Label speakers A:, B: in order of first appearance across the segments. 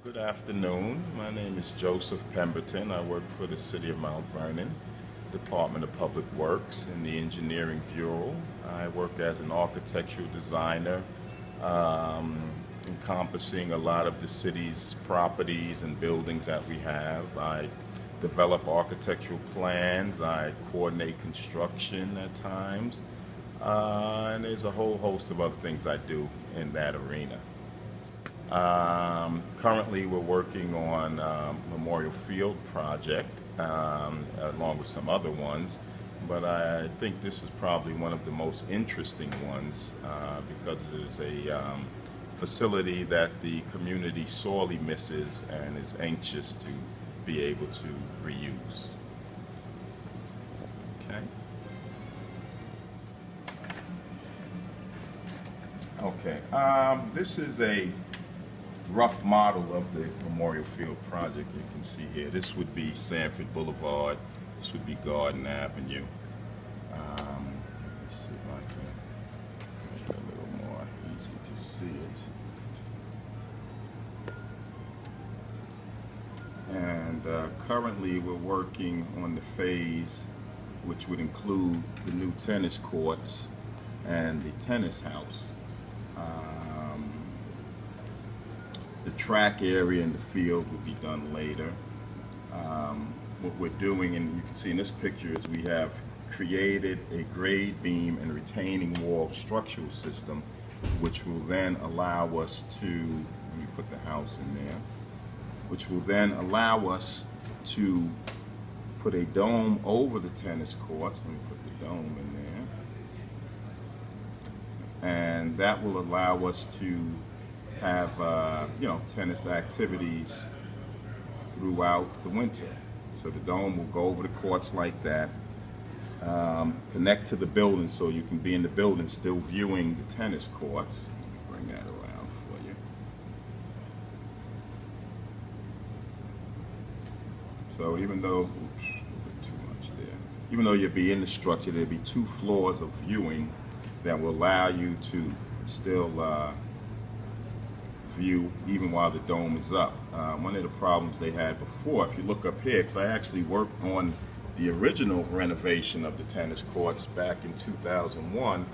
A: Good afternoon. My name is Joseph Pemberton. I work for the City of Mount Vernon, Department of Public Works in the Engineering Bureau. I work as an architectural designer, encompassing a lot of the city's properties and buildings that we have. I develop architectural plans. I coordinate construction at times. And there's a whole host of other things I do in that arena. Currently, we're working on Memorial Field project along with some other ones, but I think this is probably one of the most interesting ones because it is a facility that the community sorely misses and is anxious to be able to reuse. Okay. Okay. This is a rough model of the Memorial Field project. You can see here, this would be Sanford Boulevard, this would be Garden Avenue. Let me see if I can make it a little more easy to see it. And currently we're working on the phase which would include the new tennis courts and the tennis house. The track area in the field will be done later. What we're doing, and you can see in this picture, is we have created a grade beam and retaining wall structural system, which will then allow us to, let me put the house in there, which will then allow us to put a dome over the tennis courts. Let me put the dome in there. And that will allow us to have tennis activities throughout the winter. So the dome will go over the courts like that, connect to the building so you can be in the building still viewing the tennis courts. Bring that around for you. So even though, oops, a little bit too much there. Even though you'll be in the structure, there'll be 2 floors of viewing that will allow you to still view even while the dome is up. One of the problems they had before, if you look up here, because I actually worked on the original renovation of the tennis courts back in 2001,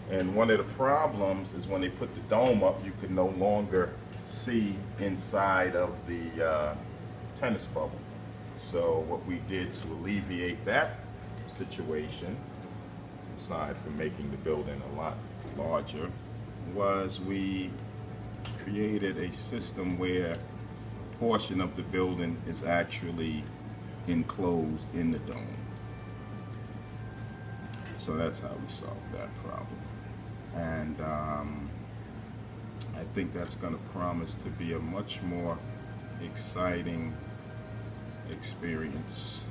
A: and one of the problems is when they put the dome up, you could no longer see inside of the tennis bubble. So what we did to alleviate that situation, aside from making the building a lot larger, was we created a system where a portion of the building is actually enclosed in the dome. So that's how we solved that problem. And I think that's going to promise to be a much more exciting experience.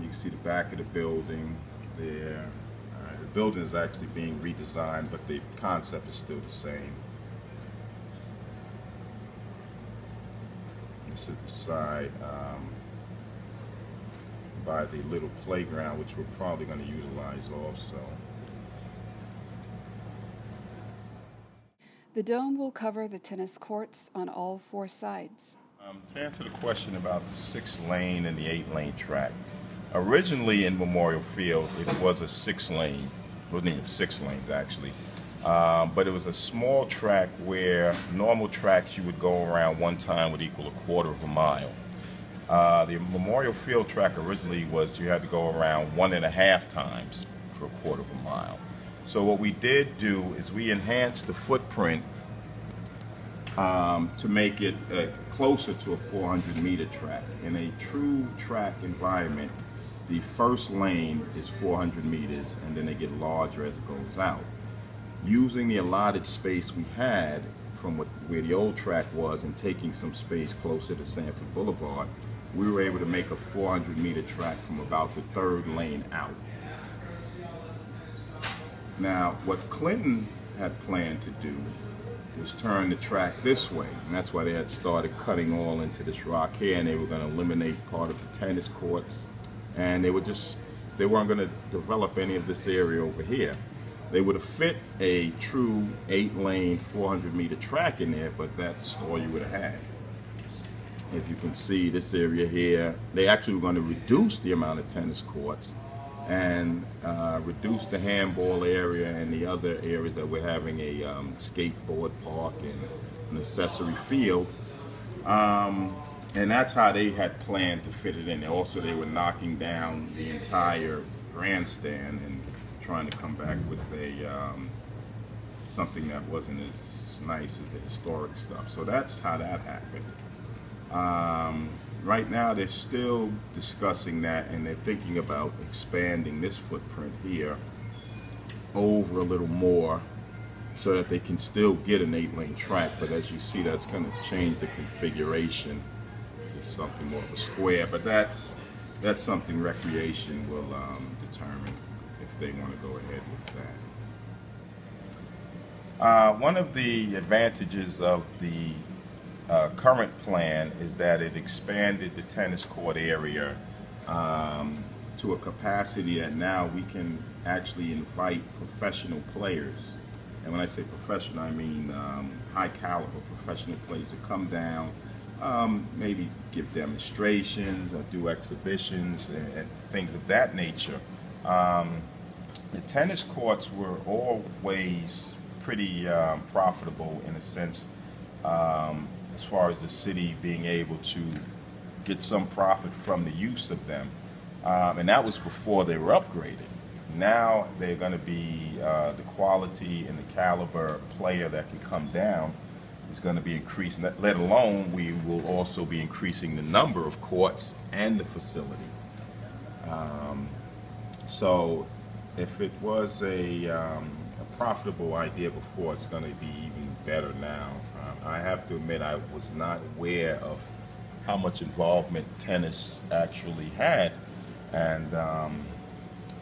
A: You can see the back of the building there. The building is actually being redesigned, but the concept is still the same. This is the side by the little playground, which we're probably going to utilize also.
B: The dome will cover the tennis courts on all 4 sides.
A: To answer the question about the 6-lane and the 8-lane track, originally in Memorial Field it was a 6-lane. It wasn't even 6 lanes actually. But it was a small track where normal tracks you would go around one time would equal 1/4 of a mile. The Memorial Field track originally was you had to go around 1.5 times for 1/4 of a mile. So what we did do is we enhanced the footprint to make it closer to a 400-meter track. In a true track environment, the first lane is 400 meters and then they get larger as it goes out. Using the allotted space we had from where the old track was and taking some space closer to Sanford Boulevard, we were able to make a 400-meter track from about the 3rd lane out. Now, what Clinton had planned to do was turn the track this way, and that's why they had started cutting all into this rock here, and they were going to eliminate part of the tennis courts, and they weren't going to develop any of this area over here. They would have fit a true 8-lane, 400-meter track in there, but that's all you would have had. If you can see this area here, they actually were going to reduce the amount of tennis courts and reduce the handball area and the other areas that we're having a skateboard park and an accessory field. And that's how they had planned to fit it in. Also, they were knocking down the entire grandstand and trying to come back with a something that wasn't as nice as the historic stuff. So that's how that happened. Right now, they're still discussing that, and they're thinking about expanding this footprint here over a little more so that they can still get an 8-lane track. But as you see, that's going to change the configuration to something more of a square. But that's something Recreation will determine if they want to go ahead with that. One of the advantages of the current plan is that it expanded the tennis court area to a capacity that now we can actually invite professional players. And when I say professional, I mean high caliber professional players to come down, maybe give demonstrations or do exhibitions and things of that nature. The tennis courts were always pretty profitable in a sense, as far as the city being able to get some profit from the use of them. And that was before they were upgraded. Now they're going to be, the quality and the caliber player that can come down is going to be increasing, let alone we will also be increasing the number of courts and the facility. So if it was a profitable idea before, it's going to be even better now. I have to admit I was not aware of how much involvement tennis actually had, and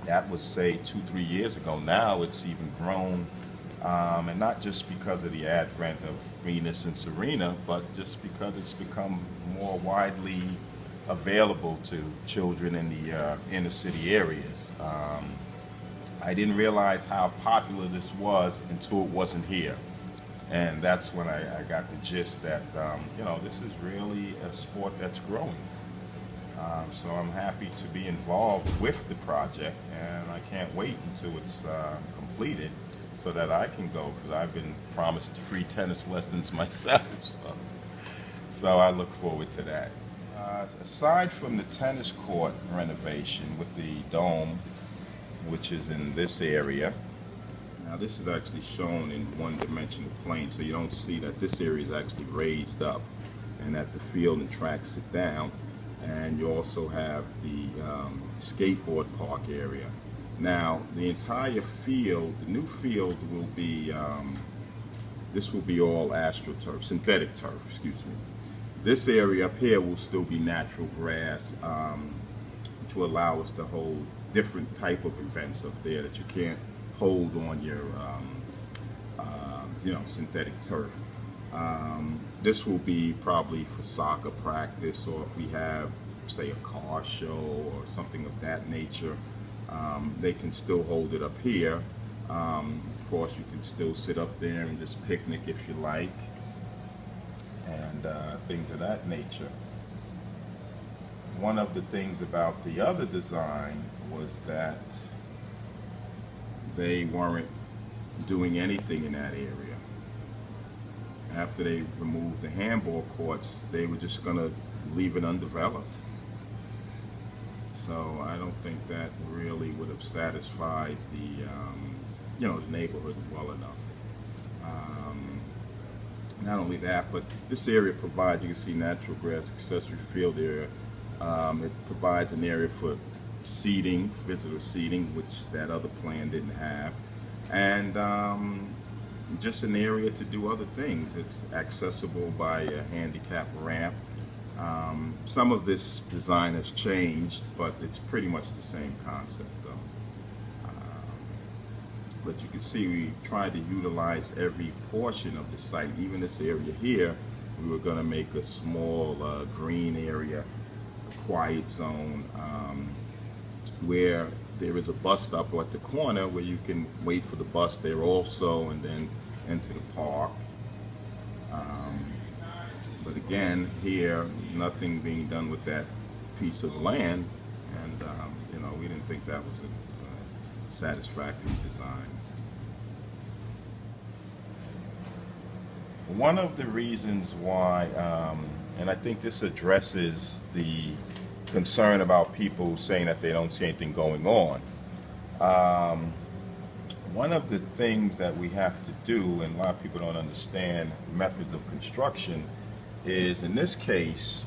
A: that was, say, 2-3 years ago. Now it's even grown, and not just because of the advent of Venus and Serena, but just because it's become more widely available to children in the inner city areas. I didn't realize how popular this was until it wasn't here. And that's when I got the gist that, you know, this is really a sport that's growing. So I'm happy to be involved with the project, and I can't wait until it's completed so that I can go, because I've been promised free tennis lessons myself. So I look forward to that. Aside from the tennis court renovation with the dome, which is in this area. Now this is actually shown in one-dimensional plane, so you don't see that this area is actually raised up and that the field and track sit down. And you also have the skateboard park area. Now the entire field, the new field will be, this will be all AstroTurf, synthetic turf, excuse me. This area up here will still be natural grass, which will allow us to hold different type of events up there that you can't hold on your, you know, synthetic turf. This will be probably for soccer practice, or if we have, say, a car show or something of that nature, they can still hold it up here. Of course, you can still sit up there and just picnic if you like, and things of that nature. One of the things about the other design was that they weren't doing anything in that area. After they removed the handball courts, they were just going to leave it undeveloped. So I don't think that really would have satisfied the, you know, the neighborhood well enough. Not only that, but this area provides, you can see natural grass accessory field area. It provides an area for seating, visitor seating, which that other plan didn't have, and just an area to do other things. It's accessible by a handicap ramp. Some of this design has changed, but it's pretty much the same concept though. But you can see we tried to utilize every portion of the site. Even this area here, we were going to make a small green area, a quiet zone, where there is a bus stop at the corner where you can wait for the bus there also, and then enter the park. But again, here, nothing being done with that piece of land, and you know, we didn't think that was a satisfactory design. One of the reasons why, and I think this addresses the concern about people saying that they don't see anything going on. One of the things that we have to do, and a lot of people don't understand methods of construction, is in this case,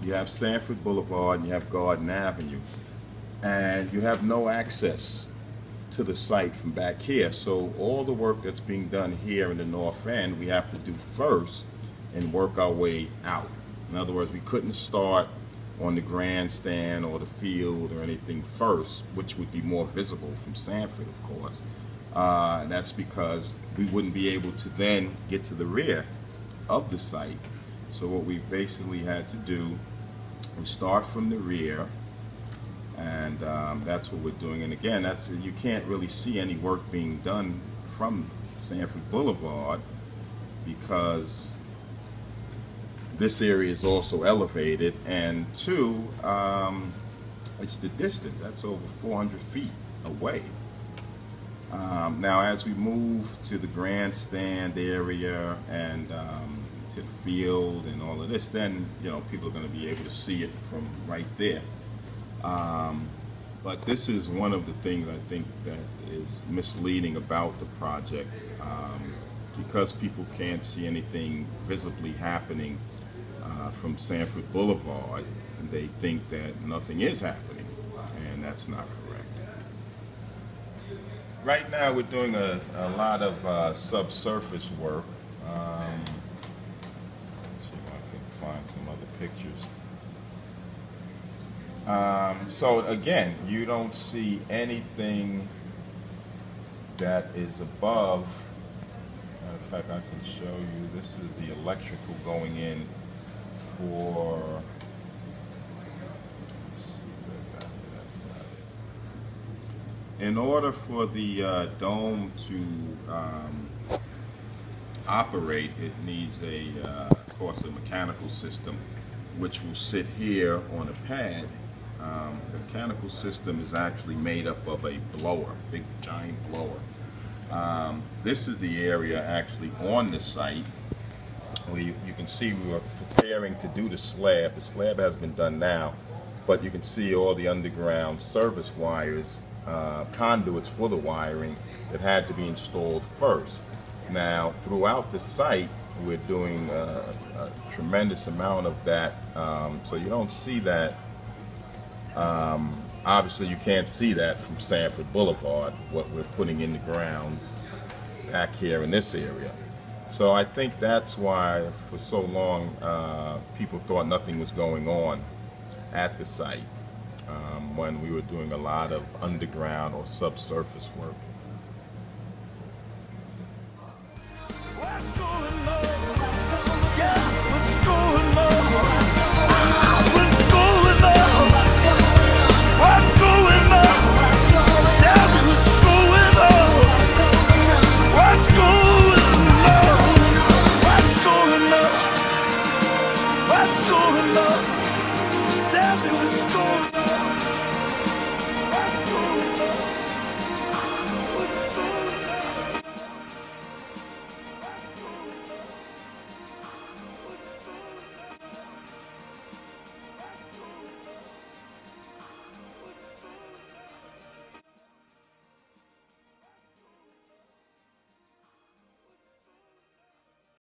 A: you have Sanford Boulevard and you have Garden Avenue, and you have no access to the site from back here. So all the work that's being done here in the north end, we have to do first and work our way out. In other words, we couldn't start on the grandstand or the field or anything first, which would be more visible from Sanford, of course. And that's because we wouldn't be able to then get to the rear of the site. So what we basically had to do, we start from the rear, and that's what we're doing. And again, you can't really see any work being done from Sanford Boulevard because this area is also elevated, and two, it's the distance. That's over 400 feet away. Now, as we move to the grandstand area and to the field and all of this, then people are going to be able to see it from right there. But this is one of the things I think that is misleading about the project, because people can't see anything visibly happening from Sanford Boulevard, and they think that nothing is happening, and that's not correct. Right now we're doing a lot of subsurface work. Let's see if I can find some other pictures. So again, you don't see anything that is above. Matter of fact, I can show you. This is the electrical going in for. In order for the dome to operate, it needs of course, a mechanical system, which will sit here on a pad. The mechanical system is actually made up of a blower, big giant blower. This is the area actually on the site where you can see we were preparing to do the slab. The slab has been done now, but you can see all the underground service wires, conduits for the wiring that had to be installed first. Now, throughout the site, we're doing a tremendous amount of that, so you don't see that. Obviously, you can't see that from Sanford Boulevard, what we're putting in the ground back here in this area. So I think that's why, for so long, people thought nothing was going on at the site when we were doing a lot of underground or subsurface work.